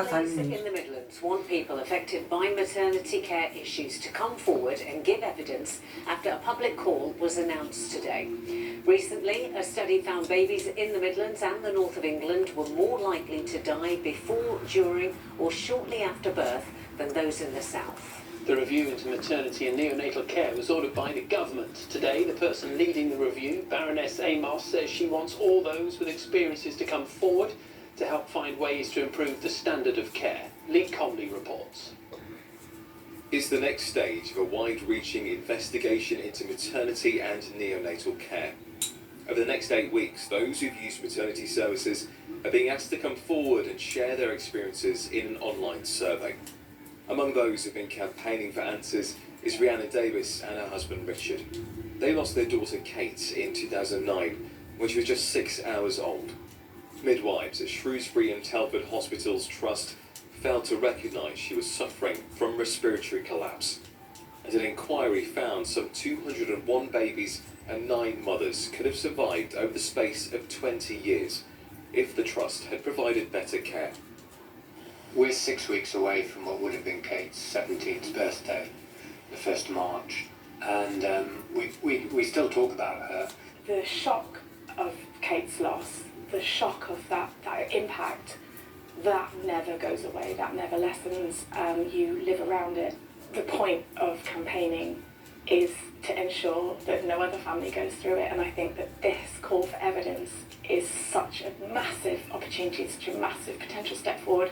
Police in the Midlands want people affected by maternity care issues to come forward and give evidence after a public call was announced today. Recently, a study found babies in the Midlands and the north of England were more likely to die before, during or shortly after birth than those in the south. The review into maternity and neonatal care was ordered by the government. Today, the person leading the review, Baroness Amos, says she wants all those with experiences to come forward to help find ways to improve the standard of care. Lee Comley reports. It's the next stage of a wide-reaching investigation into maternity and neonatal care. Over the next 8 weeks, those who've used maternity services are being asked to come forward and share their experiences in an online survey. Among those who've been campaigning for answers is Rhiannon Davis and her husband Richard. They lost their daughter Kate in 2009 when she was just 6 hours old. Midwives at Shrewsbury and Telford Hospitals Trust failed to recognise she was suffering from respiratory collapse. And an inquiry found some 201 babies and 9 mothers could have survived over the space of 20 years if the Trust had provided better care. We're 6 weeks away from what would have been Kate's 17th birthday, the 1st of March, and we still talk about her. The shock of Kate's loss, the shock of that impact, that never goes away, that never lessens. You live around it. The point of campaigning is to ensure that no other family goes through it, and I think that this call for evidence is such a massive opportunity, such a massive potential step forward.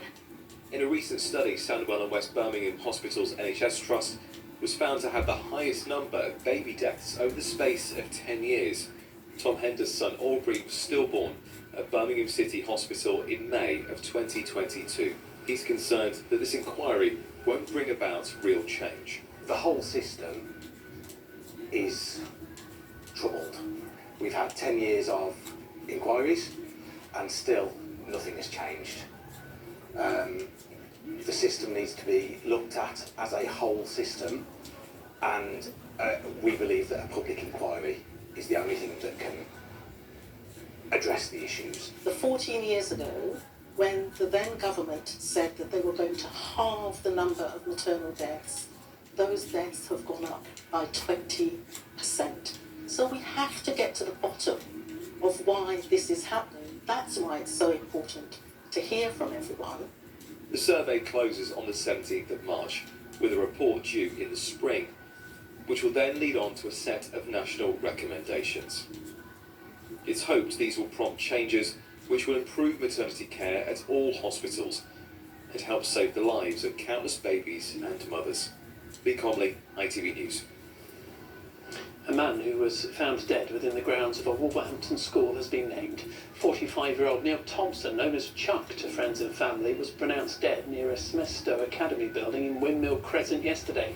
In a recent study, Sandwell and West Birmingham Hospital's NHS Trust was found to have the highest number of baby deaths over the space of 10 years. Tom Hender's son Aubrey was stillborn at Birmingham City Hospital in May of 2022. He's concerned that this inquiry won't bring about real change. The whole system is troubled. We've had 10 years of inquiries and still nothing has changed. The system needs to be looked at as a whole system, and we believe that a public inquiry is the only thing that can address the issues. 14 years ago, when the then government said that they were going to halve the number of maternal deaths, those deaths have gone up by 20%. So we have to get to the bottom of why this is happening. That's why it's so important to hear from everyone. The survey closes on the 17th of March, with a report due in the spring, which will then lead on to a set of national recommendations. It's hoped these will prompt changes which will improve maternity care at all hospitals and help save the lives of countless babies and mothers. Lee Comley, ITV News. A man who was found dead within the grounds of a Wolverhampton school has been named. 45-year-old Neil Thompson, known as Chuck to friends and family, was pronounced dead near a Smithstowe Academy building in Windmill Crescent yesterday.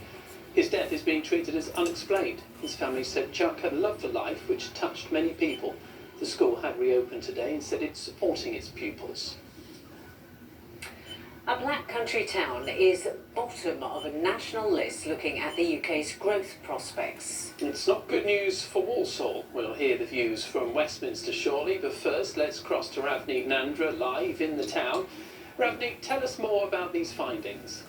His death is being treated as unexplained. His family said Chuck had a love for life which touched many people. The school had reopened today and said it's supporting its pupils. A black country town is bottom of a national list looking at the UK's growth prospects. It's not good news for Walsall. We'll hear the views from Westminster shortly, but first let's cross to Ravneek Nandra live in the town. Ravneek, tell us more about these findings.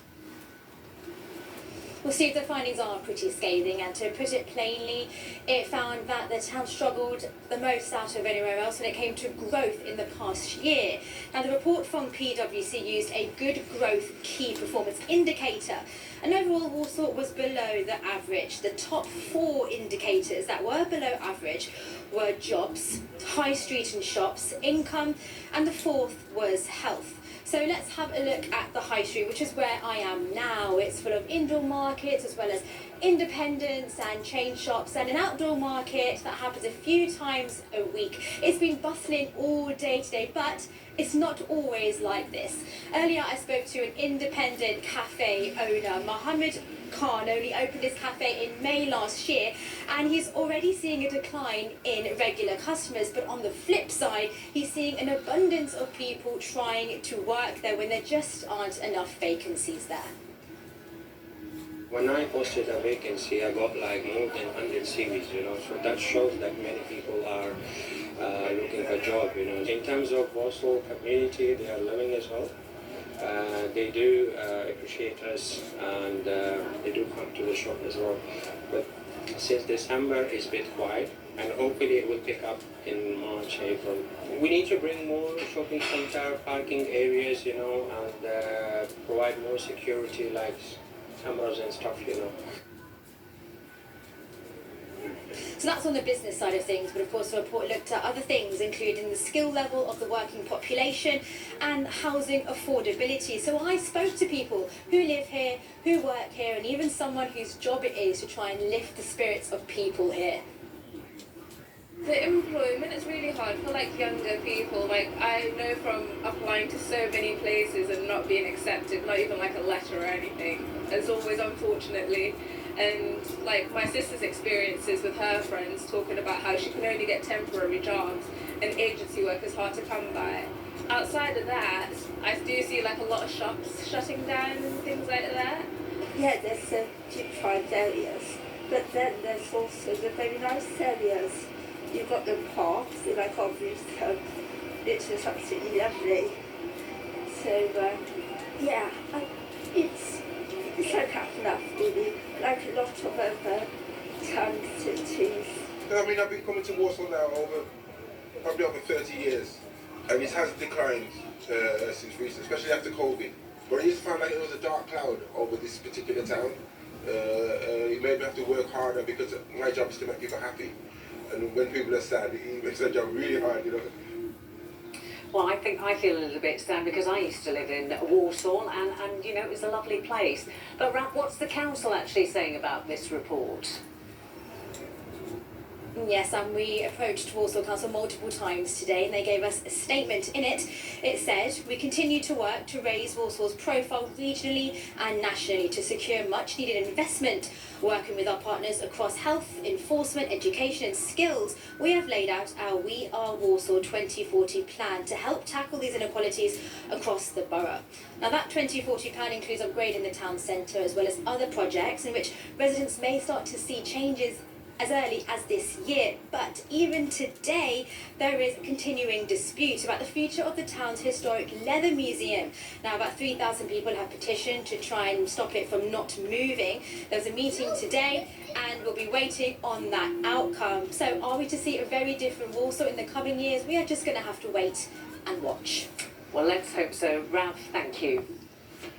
Well, Steve, the findings are pretty scathing, and to put it plainly, it found that the town struggled the most out of anywhere else when it came to growth in the past year. Now, the report from PwC used a good growth key performance indicator, and overall Walsall was below the average. The top 4 indicators that were below average were jobs, high street and shops, income, and the 4th was health. So let's have a look at the high street, which is where I am now. It's full of indoor markets as well as independents and chain shops, and an outdoor market that happens a few times a week. It's been bustling all day today, but it's not always like this. Earlier I spoke to an independent cafe owner. Mohammed Khan only opened his cafe in May last year, and he's already seeing a decline in regular customers. But on the flip side, he's seeing an abundance of people trying to work there when there just aren't enough vacancies there. When I posted a vacancy, I got like more than 100 CVs, so that shows that many people are looking for a job, In terms of Walsall community, they are living as well. They do appreciate us, and they do come to the shop as well. But since December is a bit quiet, and hopefully it will pick up in March, April. We need to bring more shopping center, parking areas, you know, and provide more security like cameras and stuff, you know. So that's on the business side of things, but of course the report looked at other things, including the skill level of the working population and housing affordability. So I spoke to people who live here, who work here, and even someone whose job it is to try and lift the spirits of people here. The employment is really hard for like younger people. Like I know from applying to so many places and not being accepted, not even like a letter or anything, as always, unfortunately. And like my sister's experiences with her friends talking about how she can only get temporary jobs and agency work is hard to come by. Outside of that, I do see like a lot of shops shutting down and things like that. Yeah, there's some deprived areas, but then there's also the very nice areas. You've got the parks, like obviously, it's just absolutely lovely. So, yeah, it's like enough, really, like a lot of other town cities. I mean, I've been coming to Walsall now probably over 30 years, and it has declined since recent, especially after COVID. But I used to find like it was a dark cloud over this particular town. You maybe have to work harder because my job is to make people happy. And when people are sad, it makes their job really hard, you know. Well, I think I feel a little bit sad because I used to live in Walsall and you know, it was a lovely place. But what's the council actually saying about this report? Yes, and we approached Walsall Council multiple times today and they gave us a statement. In it, it said, we continue to work to raise Walsall's profile regionally and nationally to secure much needed investment. Working with our partners across health, enforcement, education and skills, we have laid out our We Are Walsall 2040 plan to help tackle these inequalities across the borough. Now that 2040 plan includes upgrading the town centre as well as other projects in which residents may start to see changes as early as this year, but even today there is a continuing dispute about the future of the town's historic leather museum. Now about 3,000 people have petitioned to try and stop it from not moving. There's a meeting today and we'll be waiting on that outcome. So are we to see a very different Walsall in the coming years? We are just going to have to wait and watch. Well, let's hope so. Ralph, thank you.